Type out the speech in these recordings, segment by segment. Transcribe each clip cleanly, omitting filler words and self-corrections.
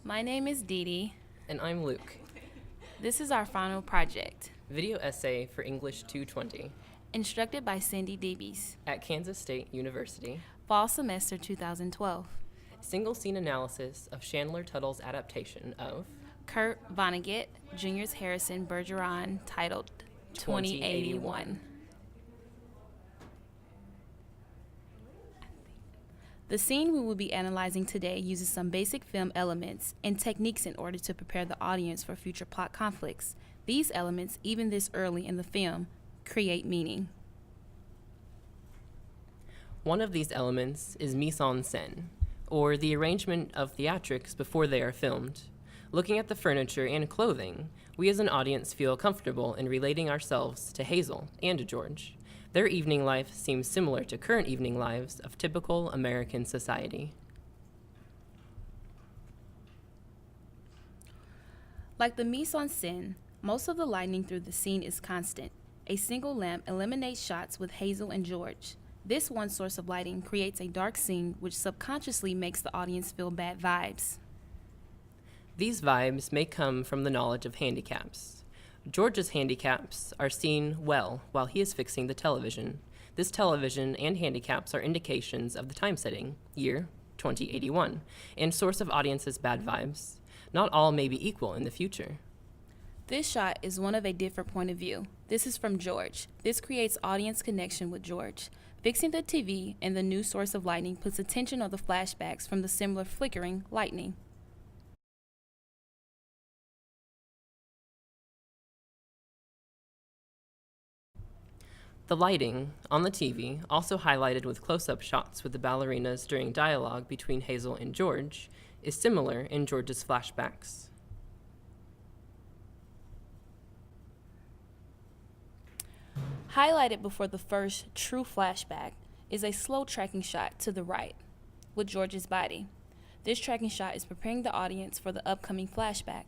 My name is DeDe. And I'm Luc. This is our final project, Video essay for English 220 instructed by Cindy Davies, at Kansas State University. fall semester 2012. Single scene analysis of Chandler Tuttle's adaptation of Kurt Vonnegut, Junior's Harrison Bergeron, titled 2081. The scene we will be analyzing today uses some basic film elements and techniques in order to prepare the audience for future plot conflicts. These elements, even this early in the film, create meaning. One of these elements is mise en scène, or the arrangement of theatrics before they are filmed. Looking at the furniture and clothing, we as an audience feel comfortable in relating ourselves to Hazel and to George. Their evening life seems similar to current evening lives of typical American society. Like the mise en scène, most of the lighting through the scene is constant. A single lamp eliminates shots with Hazel and George. This one source of lighting creates a dark scene which subconsciously makes the audience feel bad vibes. These vibes may come from the knowledge of handicaps. George's handicaps are seen well while he is fixing the television. This television and handicaps are indications of the time setting, year 2081, and source of audience's bad vibes. Not all may be equal in the future. This shot is one of a different point of view. This is from George. This creates audience connection with George. Fixing the TV and the new source of lighting puts attention on the flashbacks from the similar flickering lightning. The lighting on the TV, also highlighted with close-up shots with the ballerinas during dialogue between Hazel and George, is similar in George's flashbacks. Highlighted before the first true flashback is a slow tracking shot to the right with George's body. This tracking shot is preparing the audience for the upcoming flashback.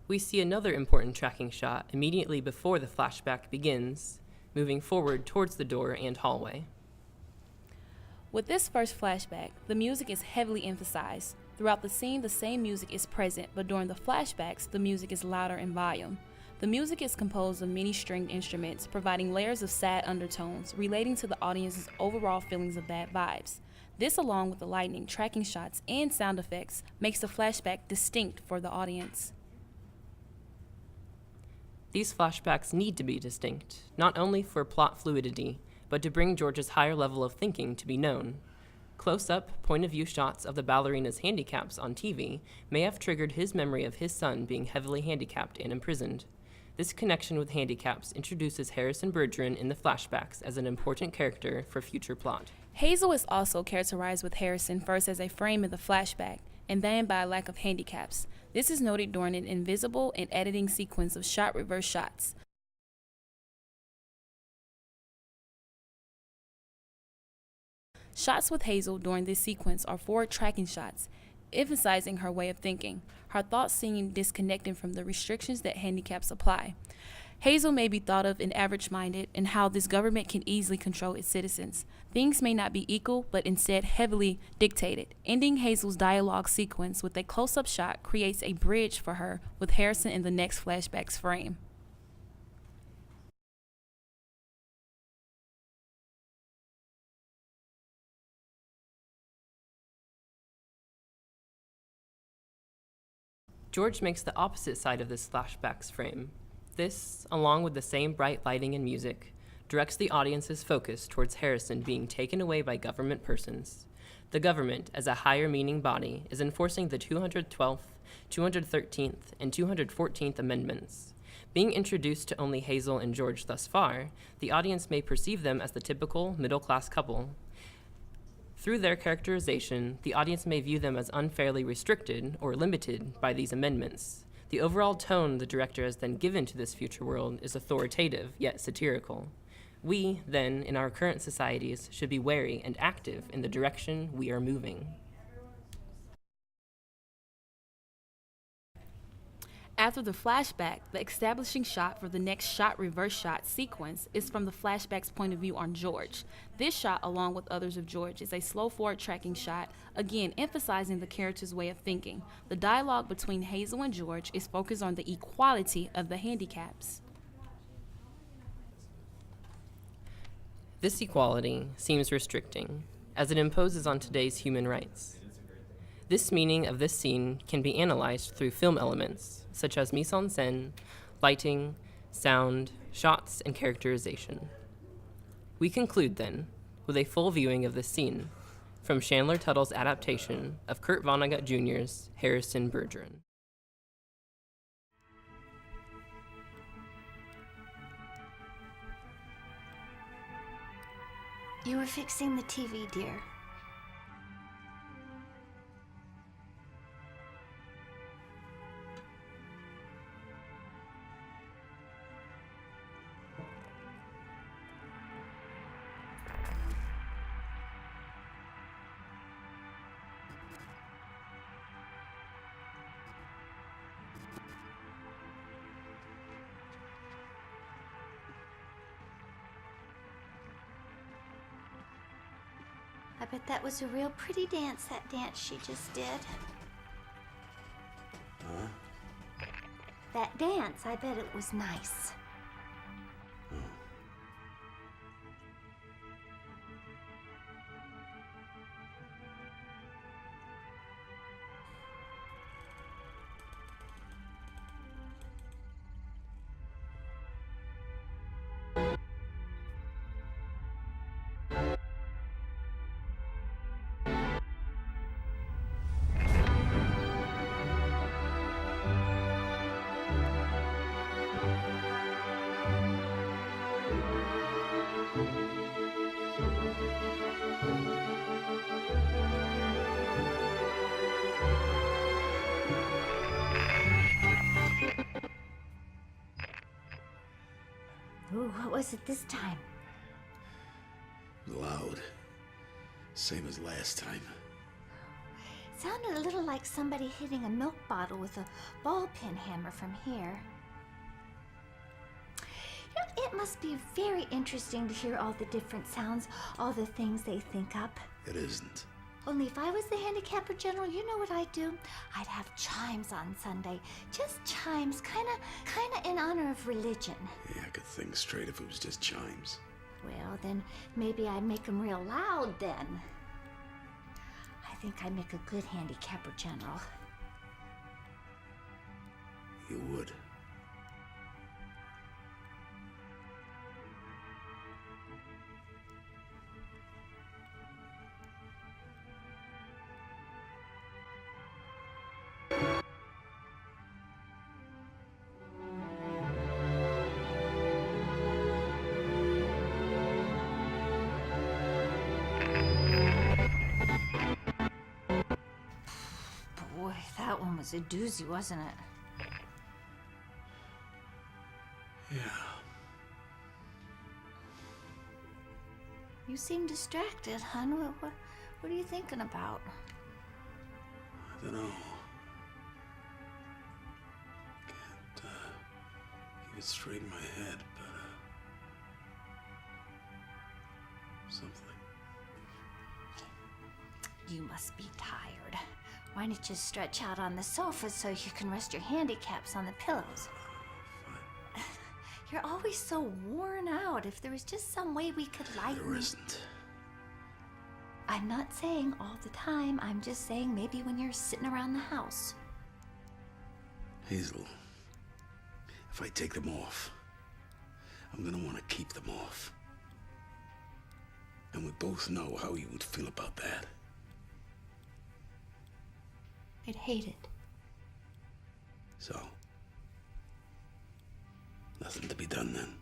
We see another important tracking shot immediately before the flashback begins, moving forward towards the door and hallway. With this first flashback, the music is heavily emphasized. Throughout the scene, the same music is present, but during the flashbacks, the music is louder in volume. The music is composed of many stringed instruments, providing layers of sad undertones, relating to the audience's overall feelings of bad vibes. This, along with the lightning, tracking shots, and sound effects, makes the flashback distinct for the audience. These flashbacks need to be distinct, not only for plot fluidity, but to bring George's higher level of thinking to be known. Close-up, point-of-view shots of the ballerina's handicaps on TV may have triggered his memory of his son being heavily handicapped and imprisoned. This connection with handicaps introduces Harrison Bergeron in the flashbacks as an important character for future plot. Hazel is also characterized with Harrison first as a frame in the flashback, and then by a lack of handicaps. This is noted during an invisible and editing sequence of shot reverse shots. Shots with Hazel during this sequence are forward tracking shots, emphasizing her way of thinking. Her thoughts seem disconnected from the restrictions that handicaps apply. Hazel may be thought of in average-minded and how this government can easily control its citizens. Things may not be equal, but instead heavily dictated. Ending Hazel's dialogue sequence with a close-up shot creates a bridge for her with Harrison in the next flashback's frame. George makes the opposite side of this flashback's frame. This, along with the same bright lighting and music, directs the audience's focus towards Harrison being taken away by government persons. The government, as a higher meaning body, is enforcing the 212th, 213th, and 214th Amendments. Being introduced to only Hazel and George thus far, the audience may perceive them as the typical middle-class couple. Through their characterization, the audience may view them as unfairly restricted or limited by these amendments. The overall tone the director has then given to this future world is authoritative, yet satirical. We, then, in our current societies, should be wary and active in the direction we are moving. After the flashback, the establishing shot for the next shot reverse shot sequence is from the flashback's point of view on George. This shot, along with others of George, is a slow forward tracking shot, again emphasizing the character's way of thinking. The dialogue between Hazel and George is focused on the equality of the handicaps. This equality seems restricting, as it imposes on today's human rights. This meaning of this scene can be analyzed through film elements, such as mise-en-scène, lighting, sound, shots, and characterization. We conclude, then, with a full viewing of this scene, from Chandler Tuttle's adaptation of Kurt Vonnegut Jr.'s Harrison Bergeron. You were fixing the TV, dear. I bet that was a real pretty dance, that dance she just did. Huh? That dance, I bet it was nice. Ooh, what was it this time? Loud. Same as last time. Sounded a little like somebody hitting a milk bottle with a ball peen hammer from here. You know, it must be very interesting to hear all the different sounds, all the things they think up. It isn't. Only if I was the handicapper general, you know what I'd do? I'd have chimes on Sunday. Just chimes, kinda in honor of religion. Yeah, I could think straight if it was just chimes. Well, then maybe I'd make them real loud then. I think I'd make a good handicapper general. You would. Boy, that one was a doozy, wasn't it? Yeah. You seem distracted, hon. What are you thinking about? I don't know. Can't keep it straight in my head, but something. You must be tired. Why don't you stretch out on the sofa so you can rest your handicaps on the pillows? You're always so worn out. If there was just some way we could lighten... There isn't. I'm not saying all the time. I'm just saying maybe when you're sitting around the house. Hazel, if I take them off, I'm gonna want to keep them off. And we both know how you would feel about that. I'd hate it. So, nothing to be done then.